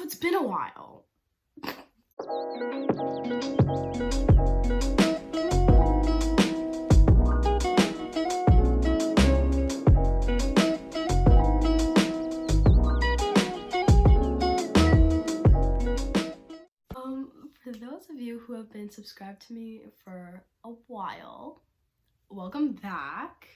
it's been a while. For those of you who have been subscribed to me for a while, welcome back.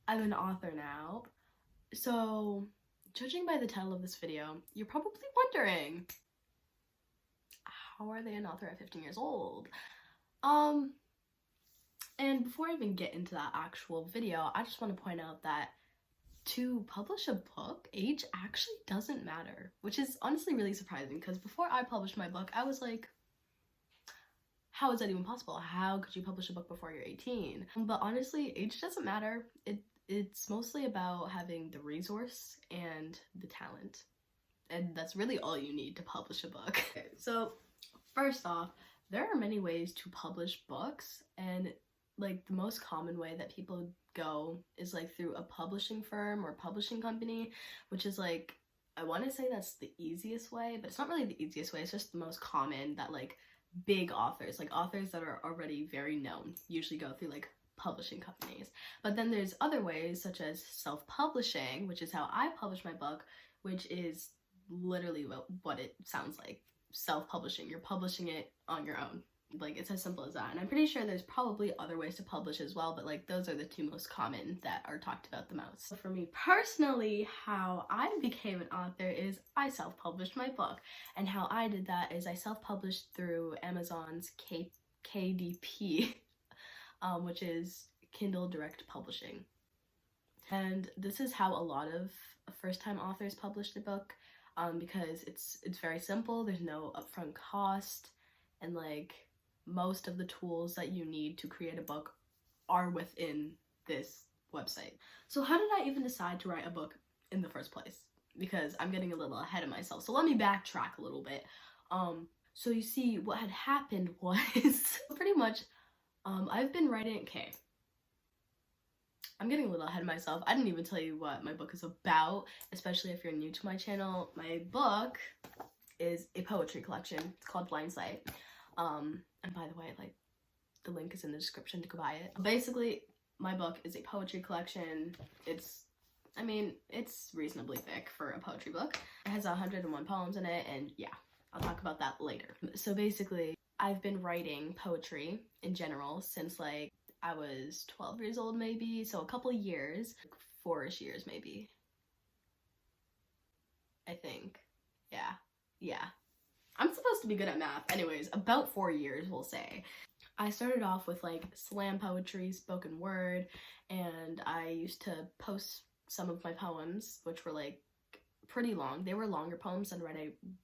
I'm an author now. So, judging by the title of this video, you're probably wondering, how are they an author at 15 years old? And before I even get into that actual video, I just want to point out that to publish a book, age actually doesn't matter, which is honestly really surprising, because before I published my book, I was like, how is that even possible? How could you publish a book before you're 18? But honestly, age doesn't matter. It's mostly about having the resource and the talent. And that's really all you need to publish a book. Okay, so first off, there are many ways to publish books, and like the most common way that people go is like through a publishing firm or publishing company, which is like, I want to say that's the easiest way, but it's not really the easiest way. It's just the most common that like big authors, like authors that are already very known, usually go through like publishing companies. But then there's other ways, such as self-publishing, which is how I publish my book, which is literally what it sounds like. Self-publishing. You're publishing it on your own. Like, it's as simple as that. And I'm pretty sure there's probably other ways to publish as well, but like those are the two most common that are talked about the most. So for me personally, how I became an author is I self-published my book. And how I did that is I self-published through Amazon's KDP, which is Kindle Direct Publishing. And this is how a lot of first-time authors publish their book, because it's very simple. There's no upfront cost, and like most of the tools that you need to create a book are within this website. So how did I even decide to write a book in the first place? Because I'm getting a little ahead of myself. So let me backtrack a little bit. So you see, what had happened was pretty much, I've been writing, okay, I'm getting a little ahead of myself. I didn't even tell you what my book is about, especially if you're new to my channel. My book is a poetry collection. It's called Blindness. And by the way, like, the link is in the description to go buy it. Basically, my book is a poetry collection. It's reasonably thick for a poetry book. It has 101 poems in it, and yeah, I'll talk about that later. So basically, I've been writing poetry in general since like I was 12 years old maybe, so a couple years, 4-ish years maybe. I think. Yeah. I'm supposed to be good at math. Anyways, about 4 years, we'll say. I started off with like slam poetry, spoken word, and I used to post some of my poems, which were like pretty long. They were longer poems than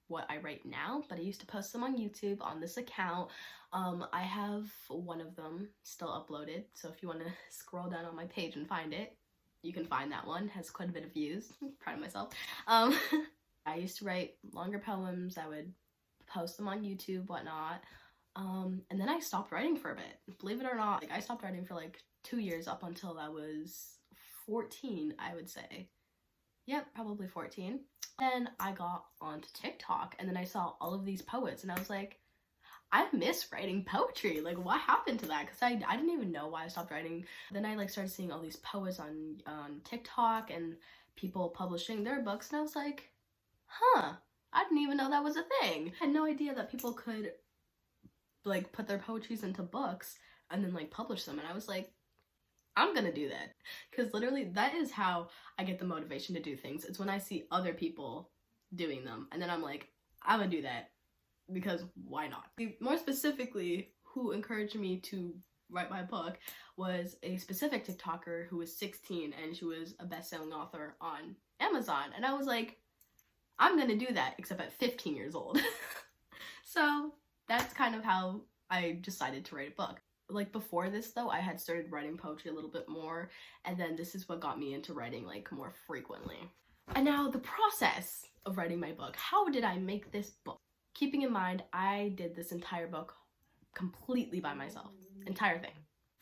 what I write now, but I used to post them on YouTube on this account. I have one of them still uploaded, so if you want to scroll down on my page and find it, you can find that one. It has quite a bit of views. I'm proud of myself. I used to write longer poems. I would post them on YouTube, whatnot. And then I stopped writing for a bit. Believe it or not, like I stopped writing for like 2 years, up until I was 14, I would say. Yep, probably 14. Then I got onto TikTok, and then I saw all of these poets, and I was like, I miss writing poetry. Like, what happened to that? Because I didn't even know why I stopped writing. Then I like started seeing all these poets on TikTok and people publishing their books, and I was like, huh, I didn't even know that was a thing. I had no idea that people could like put their poetries into books and then like publish them, and I was like, I'm gonna do that. Because literally that is how I get the motivation to do things. It's when I see other people doing them, and then I'm like, I'm gonna do that, because why not? More specifically, who encouraged me to write my book was a specific TikToker who was 16, and she was a best-selling author on Amazon, and I was like, I'm gonna do that, except at 15 years old. So that's kind of how I decided to write a book. Like before this though, I had started writing poetry a little bit more, and then this is what got me into writing like more frequently. And now the process of writing my book. How did I make this book? Keeping in mind, I did this entire book completely by myself. Entire thing.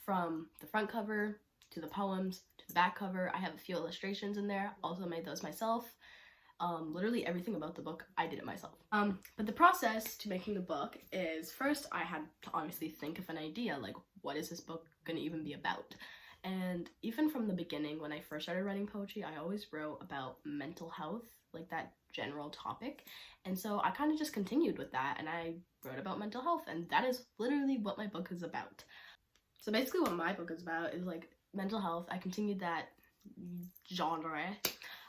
From the front cover, to the poems, to the back cover. I have a few illustrations in there. Also made those myself. Literally everything about the book, I did it myself. But the process to making the book is, first I had to obviously think of an idea, like what is this book gonna even be about? And even from the beginning, when I first started writing poetry, I always wrote about mental health, like that general topic. And so I kind of just continued with that, and I wrote about mental health, and that is literally what my book is about. So basically what my book is about is like mental health. I continued that genre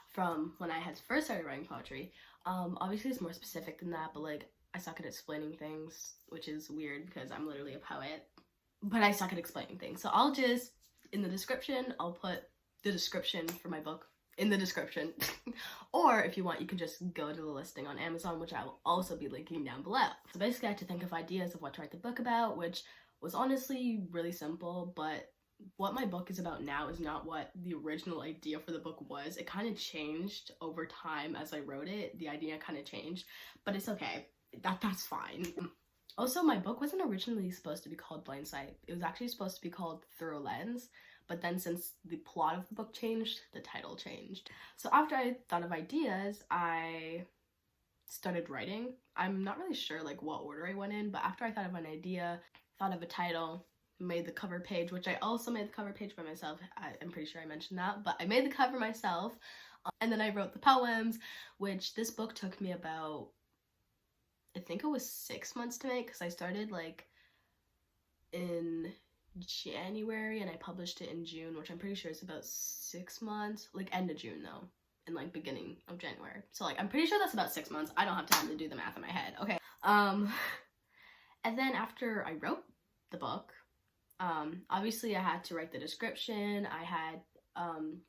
from when I had first started writing poetry. Obviously it's more specific than that, but like I suck at explaining things, which is weird because I'm literally a poet, but I suck at explaining things. So I'll just, in the description, I'll put the description for my book in the description. Or if you want, you can just go to the listing on Amazon, which I will also be linking down below. So basically I had to think of ideas of what to write the book about, which was honestly really simple, but what my book is about now is not what the original idea for the book was. It kind of changed over time as I wrote it. The idea kind of changed, but it's okay. That's fine. Also, my book wasn't originally supposed to be called Blind Sight. It was actually supposed to be called Through a Lens, but then since the plot of the book changed, the title changed. So after I thought of ideas, I started writing. I'm not really sure like what order I went in, but after I thought of an idea, thought of a title, made the cover page, which I also made the cover page by myself. I'm pretty sure I mentioned that, but I made the cover myself. And then I wrote the poems, which this book took me about, I think it was 6 months to make, because I started like in January and I published it in June, which I'm pretty sure is about 6 months, like end of June though, and like beginning of January. So like I'm pretty sure that's about 6 months. I don't have time to do the math in my head. Okay. And then after I wrote the book, obviously I had to write the description. I had,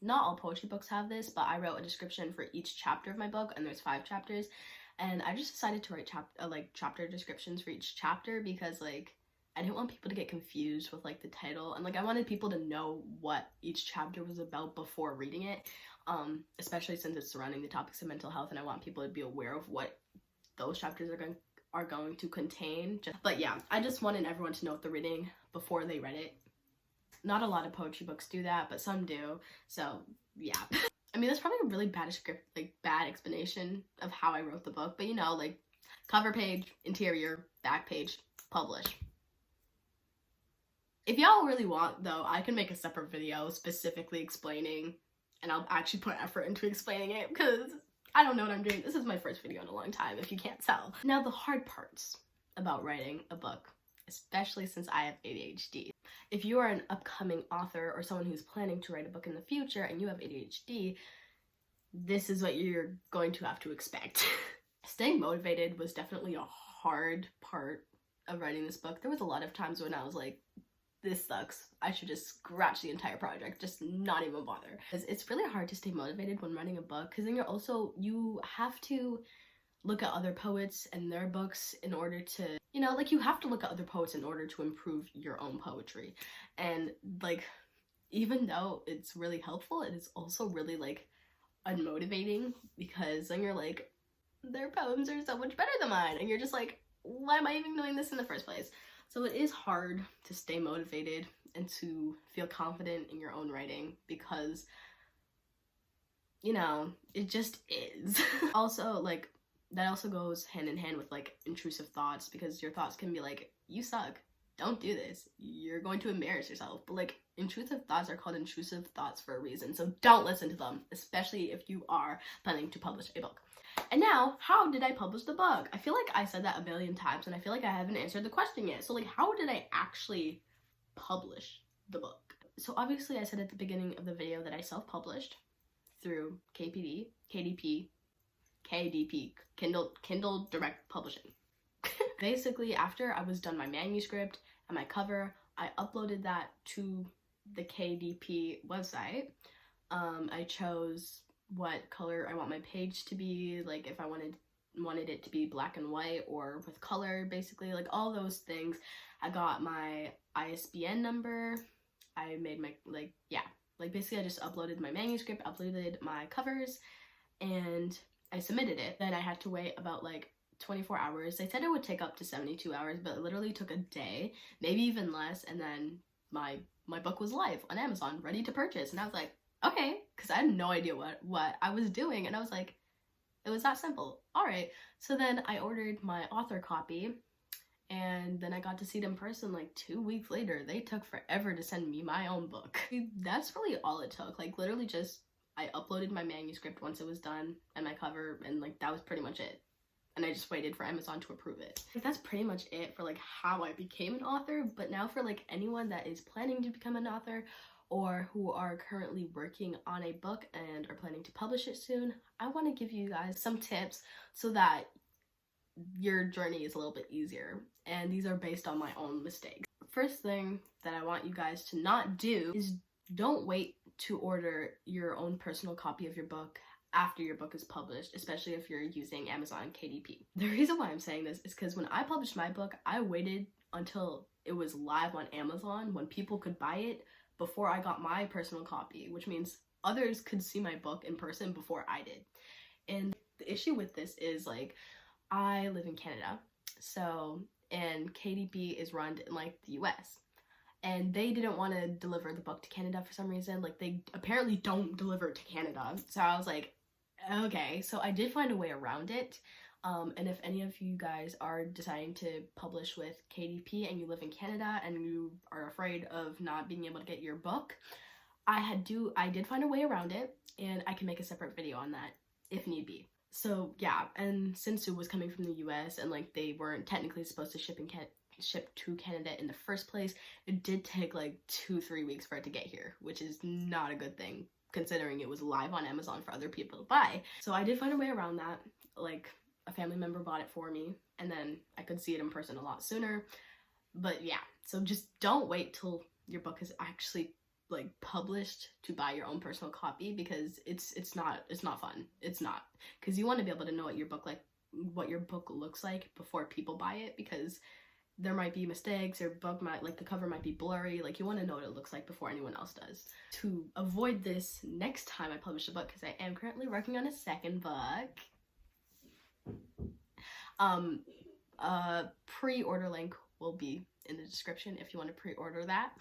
not all poetry books have this, but I wrote a description for each chapter of my book, and there's 5 chapters. And I just decided to write chapter descriptions for each chapter because like I didn't want people to get confused with like the title, and like I wanted people to know what each chapter was about before reading it, especially since it's surrounding the topics of mental health, and I want people to be aware of what those chapters are going to contain. But yeah, I just wanted everyone to know what they're reading before they read it. Not a lot of poetry books do that, but some do. So yeah. I mean, that's probably a really bad explanation of how I wrote the book, but you know, like cover page, interior, back page, publish. If y'all really want though, I can make a separate video specifically explaining, and I'll actually put effort into explaining it because I don't know what I'm doing. This is my first video in a long time, if you can't tell. Now, the hard parts about writing a book, especially since I have ADHD. If you are an upcoming author or someone who's planning to write a book in the future and you have ADHD, this is what you're going to have to expect. Staying motivated was definitely a hard part of writing this book. There was a lot of times when I was like, this sucks. I should just scratch the entire project, just not even bother. It's really hard to stay motivated when writing a book, because then you have to look at other poets and their books in order to, you know, like you have to look at other poets in order to improve your own poetry. And like, even though it's really helpful, it is also really like unmotivating, because then you're like, their poems are so much better than mine, and you're just like, why am I even doing this in the first place? So it is hard to stay motivated and to feel confident in your own writing because, you know, it just is. Also, like, that also goes hand in hand with, like, intrusive thoughts, because your thoughts can be like, you suck, don't do this, you're going to embarrass yourself. But, like, intrusive thoughts are called intrusive thoughts for a reason, so don't listen to them, especially if you are planning to publish a book. And now, how did I publish the book? I feel like I said that a billion times, and I feel like I haven't answered the question yet. So, like, how did I actually publish the book? So, obviously, I said at the beginning of the video that I self-published through KDP, Kindle Direct Publishing. Basically, after I was done my manuscript and my cover, I uploaded that to the KDP website. I chose what color I want my page to be, like if I wanted it to be black and white or with color, basically, like all those things. I got my ISBN number. I made my, basically I just uploaded my manuscript, uploaded my covers, and I submitted it. Then I had to wait about like 24 hours. They said it would take up to 72 hours, but it literally took a day, maybe even less, and then my book was live on Amazon, ready to purchase, and I was like, okay, because I had no idea what I was doing, and I was like, It was that simple. All right. So then I ordered my author copy, and then I got to see it in person like 2 weeks later. They took forever to send me my own book. That's really all it took. Like literally just, I uploaded my manuscript once it was done and my cover, and like that was pretty much it. And I just waited for Amazon to approve it. Like that's pretty much it for like how I became an author. But now for like anyone that is planning to become an author or who are currently working on a book and are planning to publish it soon, I want to give you guys some tips so that your journey is a little bit easier. And these are based on my own mistakes. First thing that I want you guys to not do is don't wait to order your own personal copy of your book after your book is published, especially if you're using Amazon KDP. The reason why I'm saying this is because when I published my book, I waited until it was live on Amazon when people could buy it before I got my personal copy, which means others could see my book in person before I did. And the issue with this is like, I live in Canada, and KDP is run in like the US, and they didn't want to deliver the book to Canada for some reason. Like they apparently don't deliver it to Canada. So I was like, okay, so I did find a way around it. And if any of you guys are deciding to publish with KDP and you live in Canada and you are afraid of not being able to get your book, I did find a way around it, and I can make a separate video on that if need be. So yeah, and since it was coming from the US and like they weren't technically supposed to ship to Canada in the first place, it did take like 2-3 weeks for it to get here, which is not a good thing considering it was live on Amazon for other people to buy. So I did find a way around that. Like a family member bought it for me, and then I could see it in person a lot sooner. But yeah, so just don't wait till your book is actually like published to buy your own personal copy, because it's not fun. It's not, because you want to be able to know what your book looks like before people buy it, because there might be mistakes, or book might, like the cover might be blurry. Like you want to know what it looks like before anyone else does. To avoid this next time I publish a book, because I am currently working on a second book, pre-order link will be in the description if you want to pre-order that.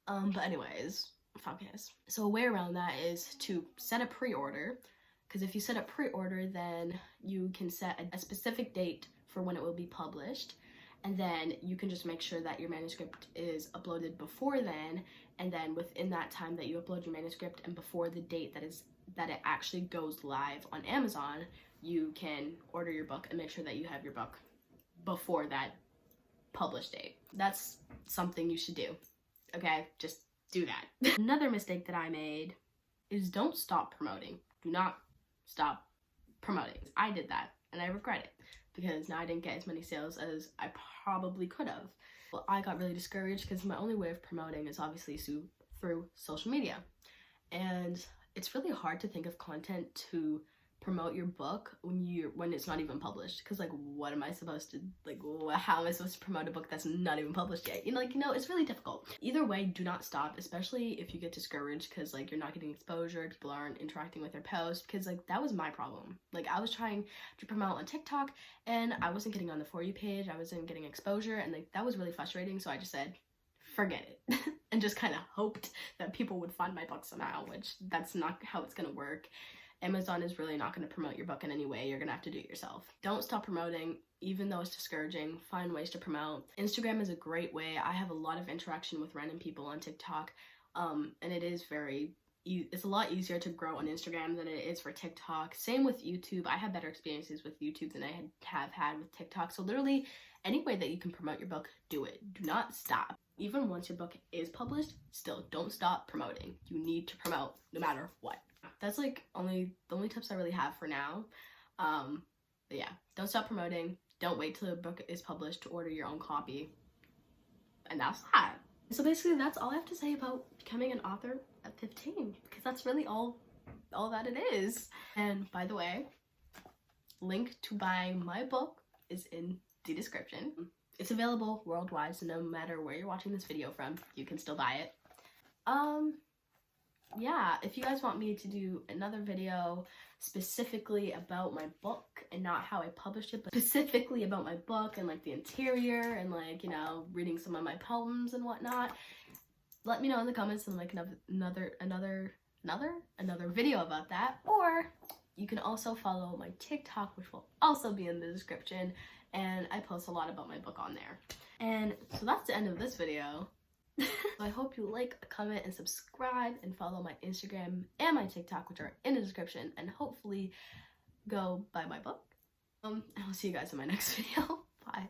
But anyways, focus. So a way around that is to set a pre-order, because if you set a pre-order, then you can set a specific date for when it will be published, and then you can just make sure that your manuscript is uploaded before then, and then within that time that you upload your manuscript and before the date that it actually goes live on Amazon, you can order your book and make sure that you have your book before that published date. That's something you should do. Okay, just do that. Another mistake that I made is don't stop promoting. Do not stop promoting. I did that and I regret it, because now I didn't get as many sales as I probably could have. Well, I got really discouraged because my only way of promoting is obviously through social media. And it's really hard to think of content to promote your book when it's not even published, because like what am I supposed to, like how am I supposed to promote a book that's not even published yet? It's really difficult. Either way, do not stop, especially if you get discouraged because like you're not getting exposure, people aren't interacting with your post, because like that was my problem. Like I was trying to promote on TikTok and I wasn't getting on the For You page, I wasn't getting exposure, and like that was really frustrating. So I just said forget it and just kind of hoped that people would find my book somehow, which that's not how it's gonna work. Amazon is really not going to promote your book in any way. You're going to have to do it yourself. Don't stop promoting, even though it's discouraging. Find ways to promote. Instagram is a great way. I have a lot of interaction with random people on TikTok, and it is it's a lot easier to grow on Instagram than it is for TikTok. Same with YouTube. I have better experiences with YouTube than I have had with TikTok. So literally, any way that you can promote your book, do it. Do not stop. Even once your book is published, still don't stop promoting. You need to promote no matter what. That's like the only tips I really have for now. But yeah, don't stop promoting. Don't wait till the book is published to order your own copy. And that's that. So basically that's all I have to say about becoming an author at 15, because that's really all that it is. And by the way, link to buy my book is in the description. It's available worldwide, so no matter where you're watching this video from, you can still buy it. Yeah, if you guys want me to do another video specifically about my book and not how I published it, but specifically about my book and like the interior and like, reading some of my poems and whatnot, let me know in the comments and like another video about that. Or You can also follow my TikTok, which will also be in the description, and I post a lot about my book on there. And so that's the end of this video. I hope you like, comment, and subscribe, and follow my Instagram and my TikTok, which are in the description, and hopefully go buy my book. And I'll see you guys in my next video. Bye.